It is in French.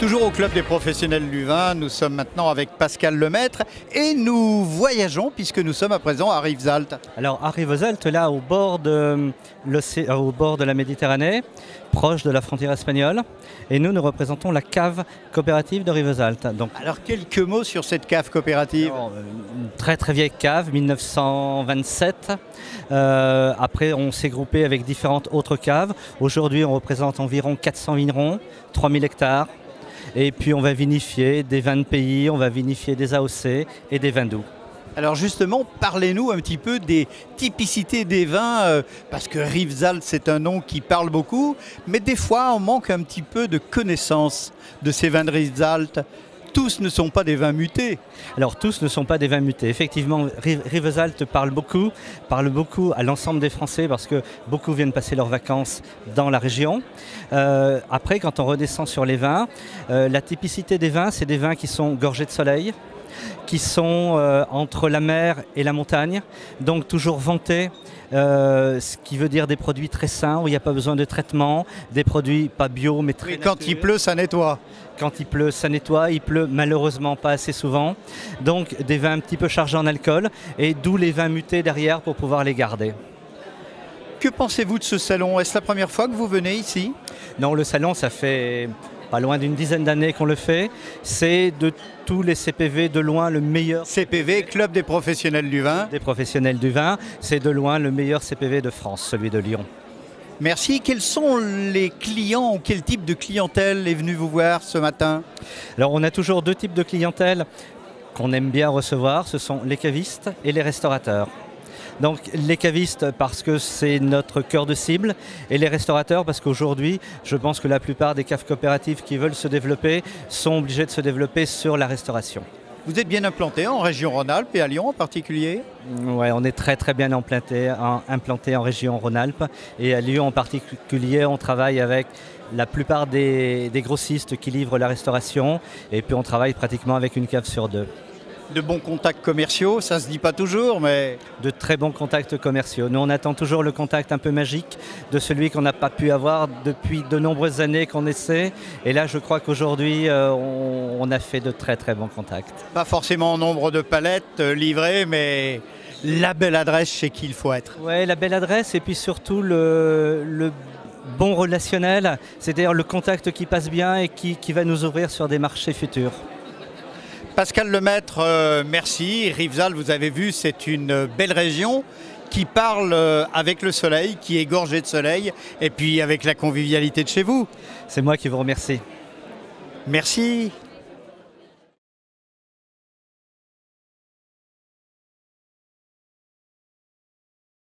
Toujours au Club des professionnels du vin, nous sommes maintenant avec Pascal Lemaître et nous voyageons puisque nous sommes à présent à Rivesaltes. Alors à Rivesaltes, là au bord de la Méditerranée, proche de la frontière espagnole, et nous représentons la cave coopérative de Rivesaltes. Donc, Alors quelques mots sur cette cave coopérative. une très très vieille cave, 1927. Après on s'est groupé avec différentes autres caves. Aujourd'hui on représente environ 400 vignerons, 3000 hectares. Et puis on va vinifier des vins de pays, on va vinifier des AOC et des vins doux. Alors justement, parlez-nous un petit peu des typicités des vins, parce que Rivesaltes c'est un nom qui parle beaucoup, mais des fois on manque un petit peu de connaissance de ces vins de Rivesaltes. Tous ne sont pas des vins mutés. Alors tous ne sont pas des vins mutés. Effectivement, Rivesaltes parle beaucoup à l'ensemble des Français parce que beaucoup viennent passer leurs vacances dans la région. Après, quand on redescend sur les vins, la typicité des vins, c'est des vins qui sont gorgés de soleil, qui sont entre la mer et la montagne, donc toujours vantés, ce qui veut dire des produits très sains, où il n'y a pas besoin de traitement, des produits pas bio mais très Quand il pleut, ça nettoie. Quand il pleut, ça nettoie. Il pleut malheureusement pas assez souvent. Donc des vins un petit peu chargés en alcool et d'où les vins mutés derrière pour pouvoir les garder. Que pensez-vous de ce salon? Est-ce la première fois que vous venez ici? Non, le salon, ça fait pas loin d'une dizaine d'années qu'on le fait. C'est de tous les CPV de loin le meilleur. CPV, Club des professionnels du vin. Des professionnels du vin, c'est de loin le meilleur CPV de France, celui de Lyon. Merci. Quels sont les clients ou quel type de clientèle est venu vous voir ce matin? Alors on a toujours deux types de clientèle qu'on aime bien recevoir, ce sont les cavistes et les restaurateurs. Donc les cavistes parce que c'est notre cœur de cible et les restaurateurs parce qu'aujourd'hui je pense que la plupart des caves coopératives qui veulent se développer sont obligées de se développer sur la restauration. Vous êtes bien implanté en région Rhône-Alpes et à Lyon en particulier? Oui, on est très très bien implanté en région Rhône-Alpes et à Lyon en particulier on travaille avec la plupart des grossistes qui livrent la restauration et puis on travaille pratiquement avec une cave sur deux. De bons contacts commerciaux, ça se dit pas toujours, mais... De très bons contacts commerciaux. Nous, on attend toujours le contact un peu magique de celui qu'on n'a pas pu avoir depuis de nombreuses années qu'on essaie. Et là, je crois qu'aujourd'hui, on a fait de très très bons contacts. Pas forcément en nombre de palettes livrées, mais la belle adresse chez qui il faut être. Oui, la belle adresse et puis surtout le bon relationnel, c'est-à-dire le contact qui passe bien et qui va nous ouvrir sur des marchés futurs. Pascal Lemaître, merci. Rivesaltes, vous avez vu, c'est une belle région qui parle avec le soleil, qui est gorgée de soleil, et puis avec la convivialité de chez vous. C'est moi qui vous remercie. Merci.